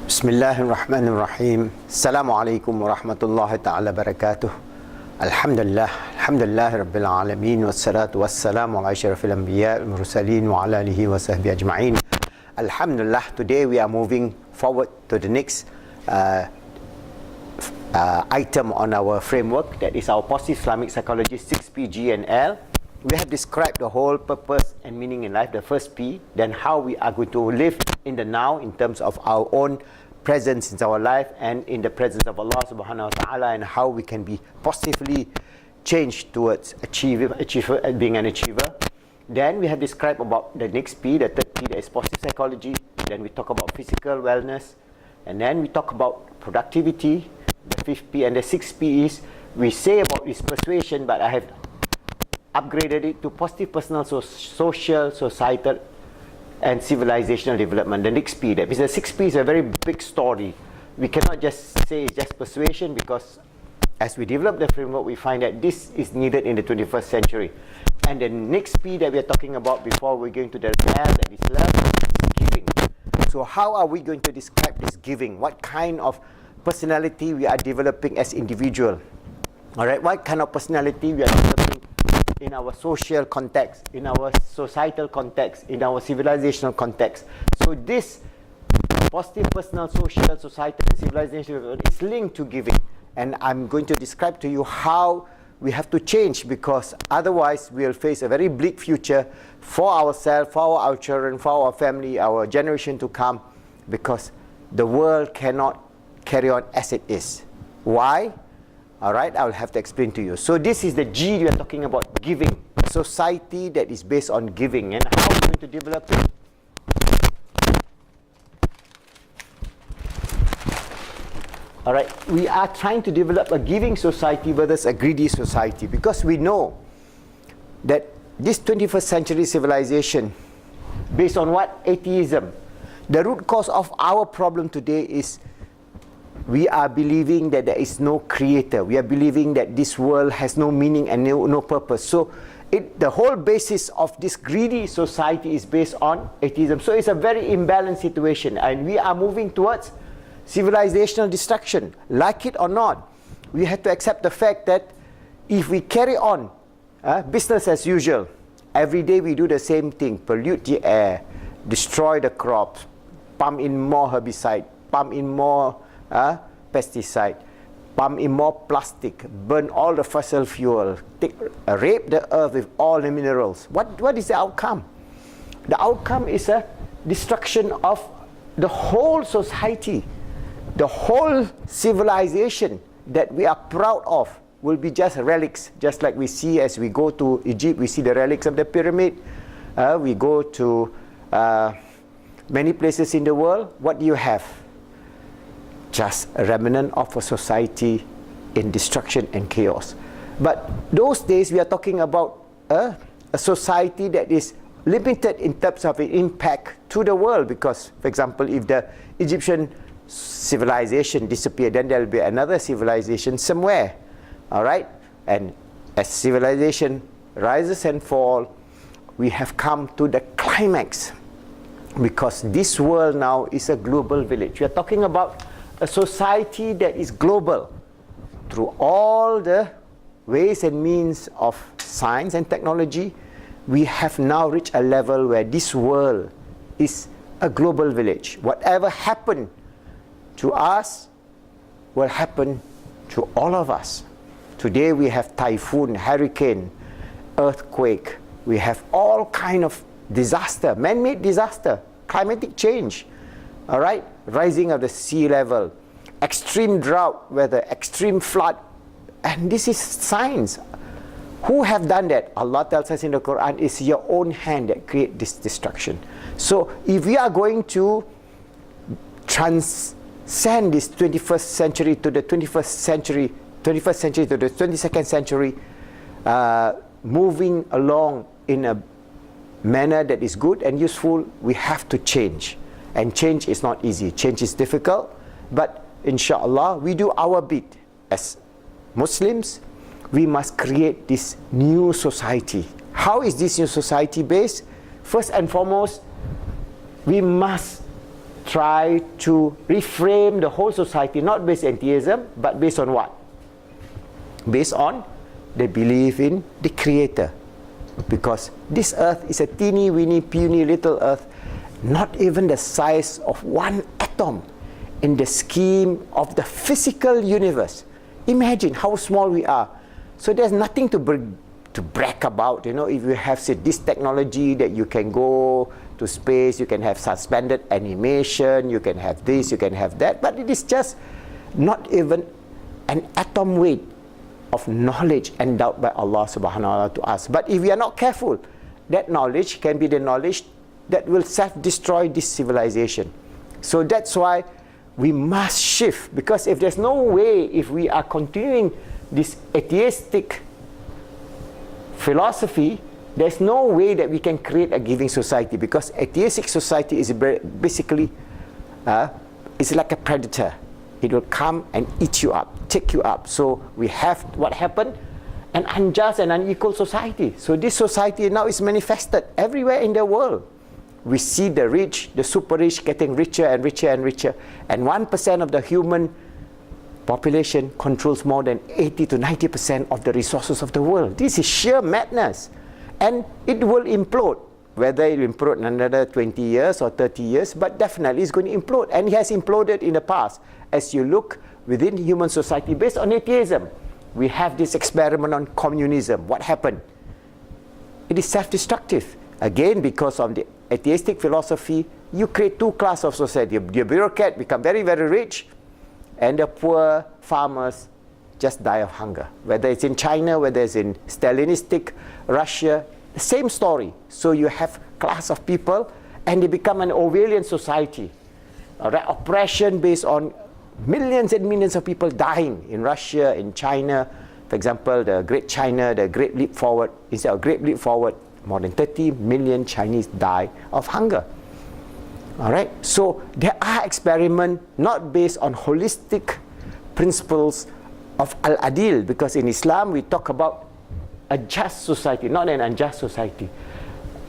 Bismillahirrahmanirrahim. Assalamualaikum warahmatullahi ta'ala barakatuh. Alhamdulillah, alhamdulillah rabbil alamin, wassalatu wassalamu ala asyrafil anbiya wal mursalin wa ala alihi wa sahbihi ajma'in. Alhamdulillah, today we are moving forward to the next item on our framework, that is our positive Islamic psychology 6P, G and L. We have described the whole purpose and meaning in life, the first P, then how we are going to live in the now in terms of our own presence in our life and in the presence of Allah subhanahu wa ta'ala, and how we can be positively changed towards being an achiever. Then we have described about the next P, the third P, that is positive psychology. Then we talk about physical wellness, and then we talk about productivity. The fifth P and the sixth P is, we say about this persuasion, but I have upgraded it to positive personal, social, societal and civilizational development. The next P, that is the sixth P, is a very big story. We cannot just say it's just persuasion, because as we develop the framework, we find that this is needed in the 21st century. And the next P that we are talking about before we're going to the L, that is love, is giving. So how are we going to describe this giving? What kind of personality we are developing as individual? Alright, what kind of personality we are developing in our social context, in our societal context, in our civilizational context. So this positive personal, social, societal and civilizational is linked to giving. And I'm going to describe to you how we have to change, because otherwise we'll face a very bleak future for ourselves, for our children, for our family, our generation to come, because the world cannot carry on as it is. Why? Alright, I'll have to explain to you. So this is the G we are talking about, giving. A society that is based on giving. And how are we going to develop it? Alright, we are trying to develop a giving society versus a greedy society, because we know that this 21st century civilization, based on what? Atheism. The root cause of our problem today is we are believing that there is no creator. We are believing that this world has no meaning and no purpose. So the whole basis of this greedy society is based on atheism. So it's a very imbalanced situation, and we are moving towards civilizational destruction. Like it or not, we have to accept the fact that if we carry on business as usual, every day we do the same thing, pollute the air, destroy the crops, pump in more herbicide, pump in more pesticide, pump in more plastic, burn all the fossil fuel, rape the earth with all the minerals. What is the outcome? The outcome is a destruction of the whole society. The whole civilization that we are proud of will be just relics, just like we see as we go to Egypt. We see the relics of the pyramid. We go to many places in the world. What do you have? Just a remnant of a society in destruction and chaos. But those days we are talking about a society that is limited in terms of its impact to the world, because, for example, if the Egyptian civilization disappeared, then there will be another civilization somewhere. Alright? And as civilization rises and falls, we have come to the climax, because this world now is a global village. We are talking about a society that is global through all the ways and means of science and technology. We have now reached a level where this world is a global village. Whatever happened to us will happen to all of us. Today we have typhoon, hurricane, earthquake. We have all kind of disaster, man-made disaster, climatic change. All right, rising of the sea level, extreme drought, weather, extreme flood, and this is science. Who have done that? Allah tells us in the Quran, it's your own hand that create this destruction. So if we are going to transcend this 21st century to the 21st century to the 22nd century, moving along in a manner that is good and useful, we have to change. And change is not easy. Change is difficult. But inshallah, we do our bit. As Muslims, we must create this new society. How is this new society based? First and foremost, we must try to reframe the whole society, not based on theism, but based on what? Based on the belief in the Creator. Because this earth is a teeny weeny puny little earth, not even the size of one atom in the scheme of the physical universe. Imagine how small we are. So there's nothing to brag about. You know, if you have, say, this technology that you can go to space, you can have suspended animation, you can have this, you can have that, but it is just not even an atom weight of knowledge endowed by Allah subhanahu wa ta'ala to us. But if we are not careful, that knowledge can be the knowledge that will self-destroy this civilization. So that's why we must shift, because if there's no way, if we are continuing this atheistic philosophy, there's no way that we can create a giving society, because atheistic society is basically it's like a predator. It will come and eat you up, take you up. So we have what happened? An unjust and unequal society. So this society now is manifested everywhere in the world. We see the rich, the super rich getting richer and richer and richer. And 1% of the human population controls more than 80 to 90% of the resources of the world. This is sheer madness. And it will implode. Whether it will implode in another 20 years or 30 years, but definitely it's going to implode. And it has imploded in the past. As you look within human society based on atheism, we have this experiment on communism. What happened? It is self-destructive. Again, because of the atheistic philosophy, you create two classes of society. The bureaucrat become very, very rich, and the poor farmers just die of hunger. Whether it's in China, whether it's in Stalinistic Russia, the same story. So you have class of people, and they become an Orwellian society. Right? Oppression based on millions and millions of people dying in Russia, in China. For example, the Great China, the Great Leap Forward. Instead of Great Leap Forward, more than 30 million Chinese die of hunger. All right. So there are experiments not based on holistic principles of al-adil, because in Islam we talk about a just society, not an unjust society,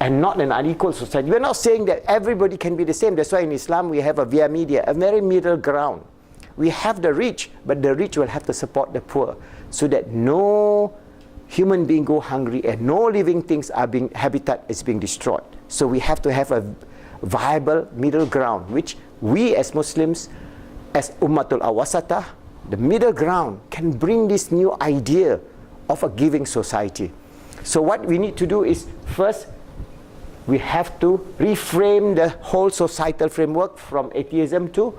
and not an unequal society. We're not saying that everybody can be the same. That's why in Islam we have a via media, a very middle ground. We have the rich, but the rich will have to support the poor, so that no human being go hungry and no living things are being, habitat is being destroyed. So we have to have a viable middle ground, which we as Muslims, as Ummatul Awasatah, the middle ground, can bring this new idea of a giving society. So what we need to do is, first, we have to reframe the whole societal framework from atheism to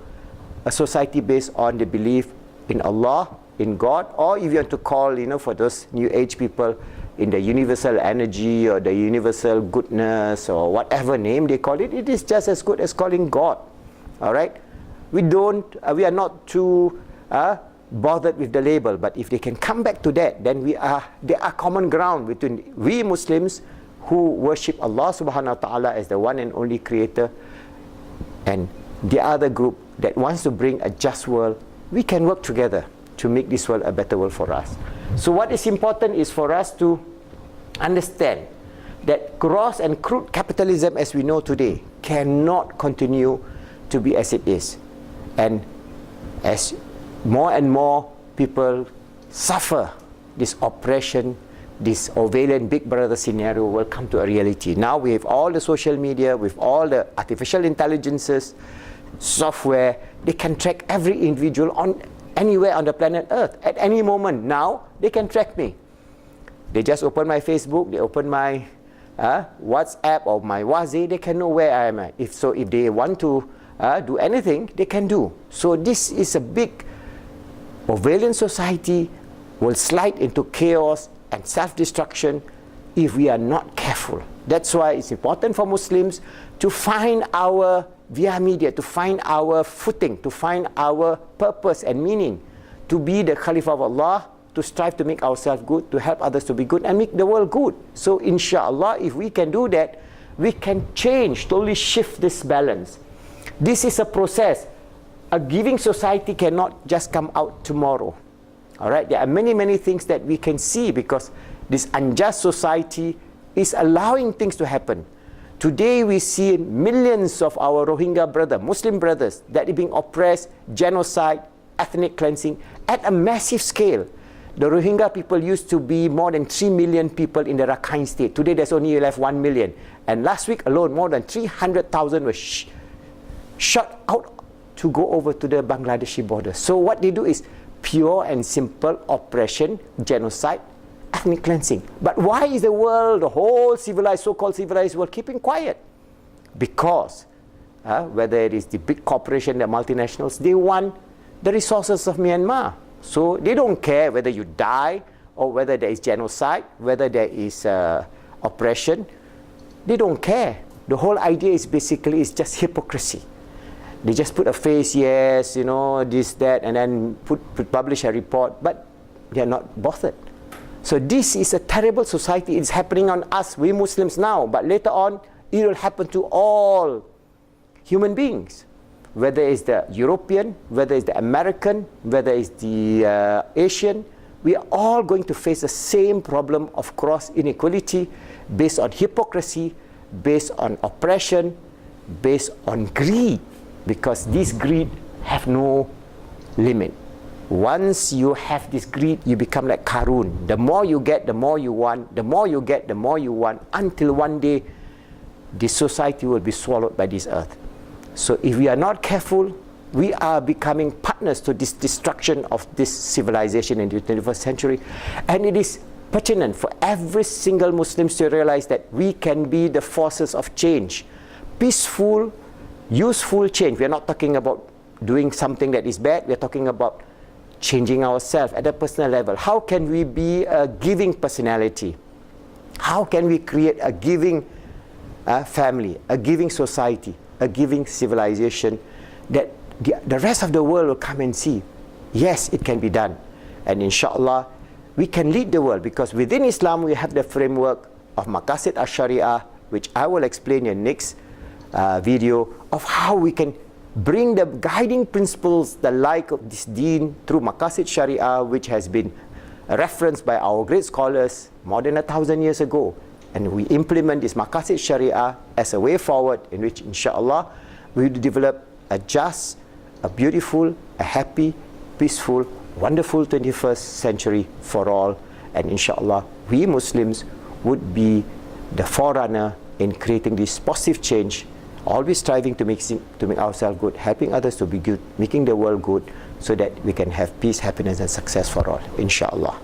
a society based on the belief in Allah, in God, or if you want to call, you know, for those new age people, in the universal energy or the universal goodness or whatever name they call it, it is just as good as calling God. All right? We are not too bothered with the label, but if they can come back to that, then there are common ground between we Muslims who worship Allah subhanahu wa ta'ala as the one and only creator, and the other group that wants to bring a just world. We can work together to make this world a better world for us. So what is important is for us to understand that gross and crude capitalism as we know today cannot continue to be as it is. And as more and more people suffer this oppression, this Orwellian Big Brother scenario will come to a reality. Now we have all the social media, with all the artificial intelligences, software, they can track every individual on anywhere on the planet Earth at any moment. Now they can track me. They just open my Facebook, they open my WhatsApp or my Wazi, they can know where I am at. If they want to do anything, they can do. So this is a big Orwellian society, will slide into chaos and self-destruction if we are not careful. That's why it's important for Muslims to find our via media, to find our footing, to find our purpose and meaning, to be the Khalifah of Allah, to strive to make ourselves good, to help others to be good, and make the world good. So inshallah, if we can do that, we can change, totally shift this balance. This is a process. A giving society cannot just come out tomorrow. All right, there are many, many things that we can see, because this unjust society is allowing things to happen. Today we see millions of our Rohingya brothers, Muslim brothers, that are being oppressed, genocide, ethnic cleansing at a massive scale. The Rohingya people used to be more than 3 million people in the Rakhine state. Today there's only left 1 million. And last week alone, more than 300,000 were shot out to go over to the Bangladeshi border. So what they do is pure and simple oppression, genocide, ethnic cleansing. But why is the world, the whole civilized, so-called civilized world, keeping quiet? Because whether it is the big corporation, the multinationals, they want the resources of Myanmar. So they don't care whether you die or whether there is genocide, whether there is oppression. They don't care. The whole idea is basically is just hypocrisy. They just put a face, yes, you know, this, that, and then publish a report, but they are not bothered. So this is a terrible society. It's happening on us, we Muslims now, but later on, it will happen to all human beings. Whether it's the European, whether it's the American, whether it's the Asian, we are all going to face the same problem of cross inequality based on hypocrisy, based on oppression, based on greed, because this greed have no limit. Once you have this greed, you become like Karun. The more you get, the more you want. The more you get, the more you want, until one day, this society will be swallowed by this earth. So if we are not careful, we are becoming partners to this destruction of this civilization in the 21st century. And it is pertinent for every single Muslim to realize that we can be the forces of change. Peaceful, useful change. We are not talking about doing something that is bad. We are talking about changing ourselves at a personal level. How can we be a giving personality? How can we create a giving family, a giving society, a giving civilization that the rest of the world will come and see? Yes, it can be done. And inshallah, we can lead the world, because within Islam we have the framework of Maqasid al-Sharia, which I will explain in next video, of how we can bring the guiding principles, the like of this deen, through Maqasid Sharia, which has been referenced by our great scholars more than 1,000 years ago. And we implement this Maqasid Sharia as a way forward, in which inshallah we will develop a just, a beautiful, a happy, peaceful, wonderful 21st century for all. And inshallah we Muslims would be the forerunner in creating this positive change, always striving to make ourselves good, helping others to be good, making the world good, so that we can have peace, happiness and success for all, inshallah.